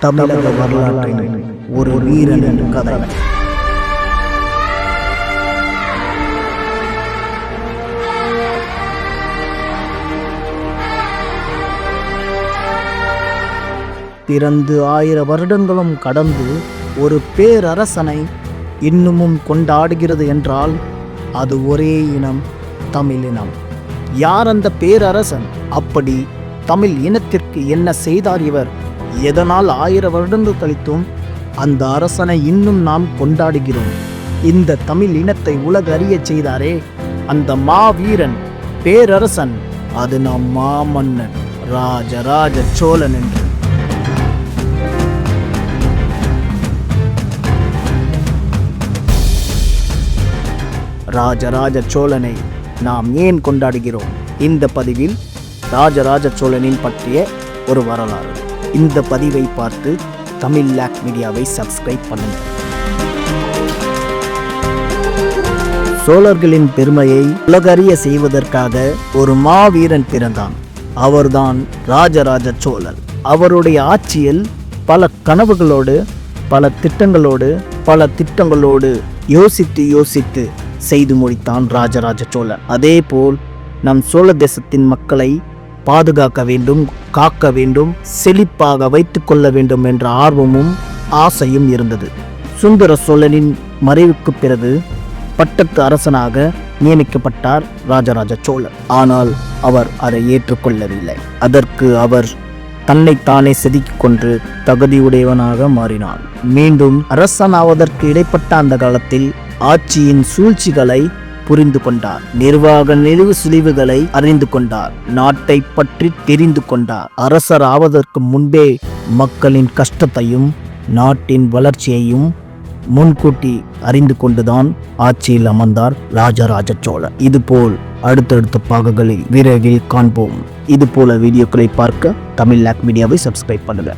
தமிழக வரலாற்றின் ஒரு வீரனின் கதை. பிறந்து 1000 வருடங்களும் கடந்து ஒரு பேரரசனை இன்னமும் கொண்டாடுகிறது என்றால் அது ஒரே இனம், தமிழினம். யார் அந்த பேரரசன்? அப்படி தமிழ் இனத்திற்கு என்ன செய்தார் இவர்? எதனால் 1000 வருடங்கள் கழித்தும் அந்த அரசனை இன்னும் நாம் கொண்டாடுகிறோம்? இந்த தமிழ் இனத்தை உலக அறிய செய்தாரே அந்த மாவீரன், பேரரசன், அது நம் மாமன்னன் ராஜராஜ சோழன் என்று. ராஜராஜ சோழனை நாம் ஏன் கொண்டாடுகிறோம்? இந்த பதிவில் ராஜராஜ சோழனின் பற்றிய ஒரு வரலாறு. இந்த பதிவை பார்த்து தமிழ் லாக் மீடியாவை சப்ஸ்கிரைப் பண்ணுங்கள். சோழர்களின் பெருமையை உலகறிய செய்வதற்காக ஒரு மாவீரன் பிறந்தான். அவர்தான் ராஜராஜ சோழன். அவருடைய ஆட்சியில் பல கனவுகளோடு, பல திட்டங்களோடு யோசித்து செய்து முடித்தான் ராஜராஜ சோழன். அதேபோல் நம் சோழ தேசத்தின் மக்களை பாதுகாக்க வேண்டும், காக்க வேண்டும், செழிப்பாக வைத்துக் கொள்ள வேண்டும் என்ற ஆர்வமும் ஆசையும் இருந்தது. சுந்தர சோழனின் மறைவுக்கு பிறகு பட்டத்து அரசனாக நியமிக்கப்பட்டார் ராஜராஜ சோழன். ஆனால் அவர் அதை ஏற்றுக்கொள்ளவில்லை. அதற்கு அவர் தன்னைத்தானே செதுக்கிக் கொண்டு தகுதியுடையவனாக மாறினான். மீண்டும் அரசனாவதற்கு இடைப்பட்ட அந்த காலத்தில் ஆட்சியின் சூழ்ச்சிகளை புரிந்து கொண்டார். நிர்வாக நெளிவு சுழிவுகளை அறிந்து கொண்டார். நாட்டை பற்றி தெரிந்து கொண்டார். அரசர் ஆவதற்கு முன்பே மக்களின் கஷ்டத்தையும் நாட்டின் வளர்ச்சியையும் முன்கூட்டி அறிந்து கொண்டுதான் ஆட்சியில் அமர்ந்தார் ராஜராஜ சோழன். இதுபோல் அடுத்தடுத்த பாகங்களை விரைவில் காண்போம். இதுபோல வீடியோக்களை பார்க்க தமிழ் லாக் மீடியாவை சப்ஸ்கிரைப் பண்ணுங்க.